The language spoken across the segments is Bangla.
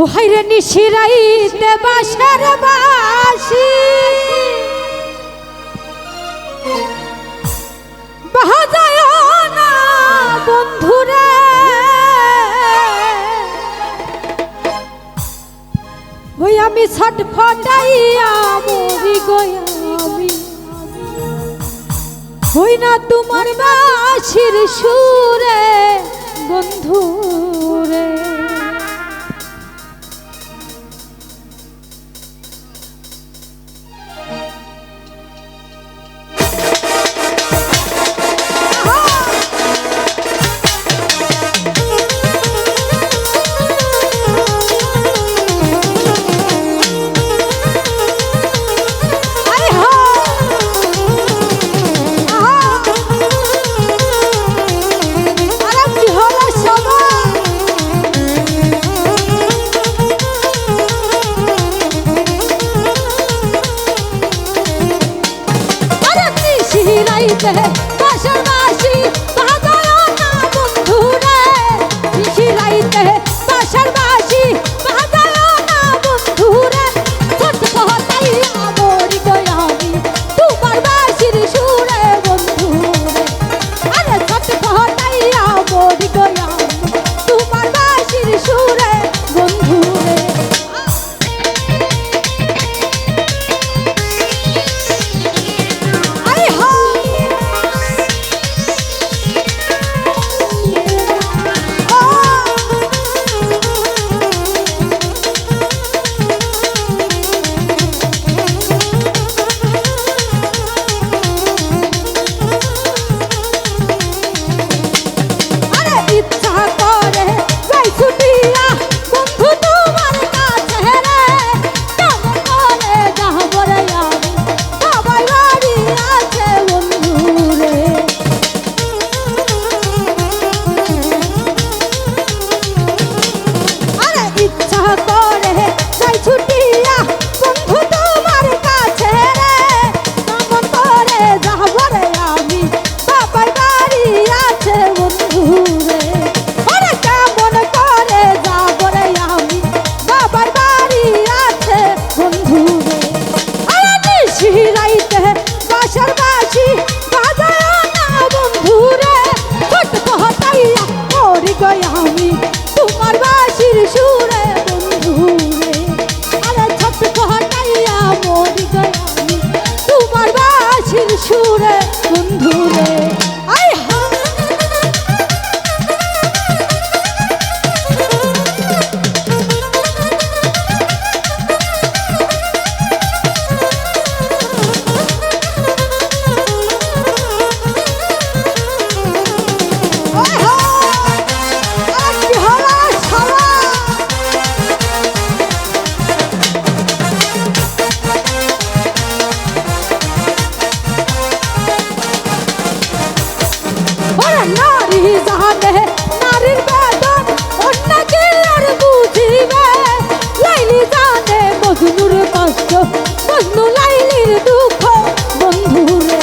ও হাইরে নিশিরাইতে বাঁশের বাঁশি বাজায় না বন্ধুরে, ওই আমি ছটফটাইয়া মরি গো আমি, হই না তোমার বাঁশির সুরে বন্ধুরে। বাঁশের বাঁশি বাজায় না বন্ধুরে, নিশিরাইতে বাঁশের বাঁশি বাজায় না বন্ধুরে, ছটফটাইয়া মরি গো আমি তোমার বাঁশির সুরে বন্ধুরে, আরে ছটফটাইয়া মরি গো আমি তোমার বাঁশির সুরে বন্ধুরে। আমি তোমার বাঁশির সুরে বন্ধুরে, আরে ছটফটাইয়া মরি গো আমি তোমার বাঁশির সুরে বন্ধুরে। নারী জানে নারীর বেদন অন্য কি আর বুঝিবে, লাইলি জানে মজনুর কষ্ট মজনু লাইলির দুঃখ বন্ধুরে,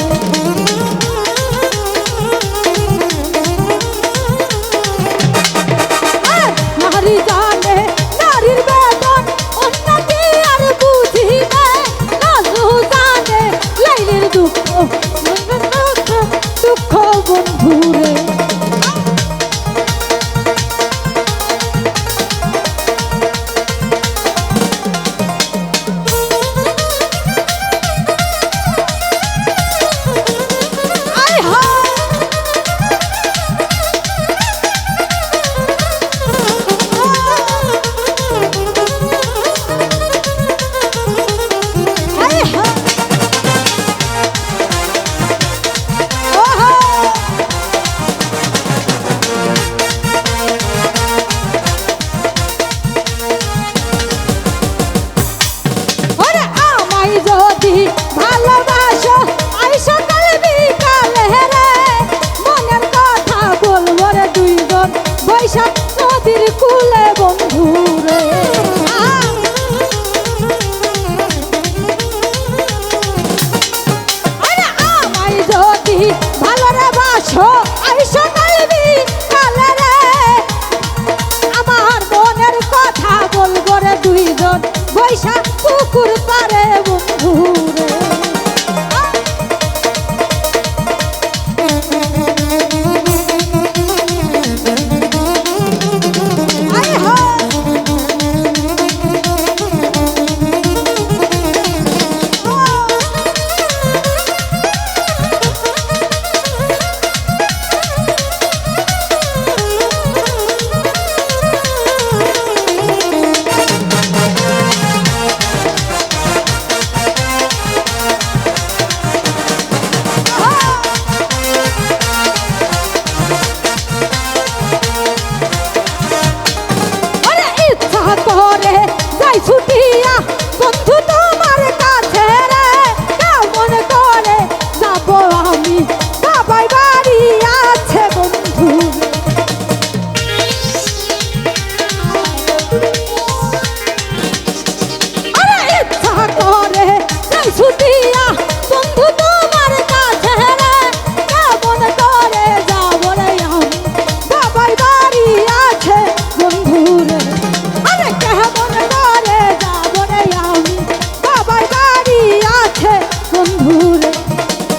নারী জানে নারীর বেদন অন্য কি আর বুঝিবে, মজনু জানে লাইলির দুঃখ দুঃখ বন্ধুরে। ভালোবাসো আই সকাল বিকালে রে, মনের কথা বলবো রে দুইজন বৈশাখ নদীর কূলে বন্ধুরে, আমায় যদি ভালো রে বাসো আই সকাল বিকালে রে, আমার মনের কথা বলবো আইসা পুকুর পারে বন্ধুরে করে যাই ছুটিয়া বন্ধু তোমার কাছে রে কেমন করে যাব আমি বাবাই বাড়ি আছে বন্ধু আরে ইচ্ছা করে যাই ছুটিয়া বন্ধু তোমার কাছে রে কেমন করে যাব রে আমি বাবাই বাড়ি আছে বন্ধু রে কেমন করে যাব রে আমি বাবাই বাড়ি আছে বন্ধুরে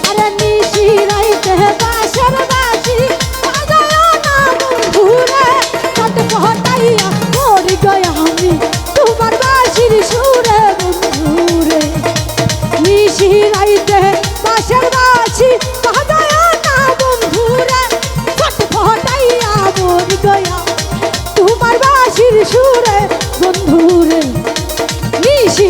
আরে নিশি রাইতে বাঁশের বাঁশি বাজায় না বন্ধুরে কত পহটাইয়া মরি গয়া আমি তোমার বাঁশির সুরে বন্ধুরে নিশি রাইতে বাঁশের বাঁশি বাজায় না বন্ধুরে কত পহটাইয়া মরি গয়া তোমার বাঁশির সুরে বন্ধুরে নিশি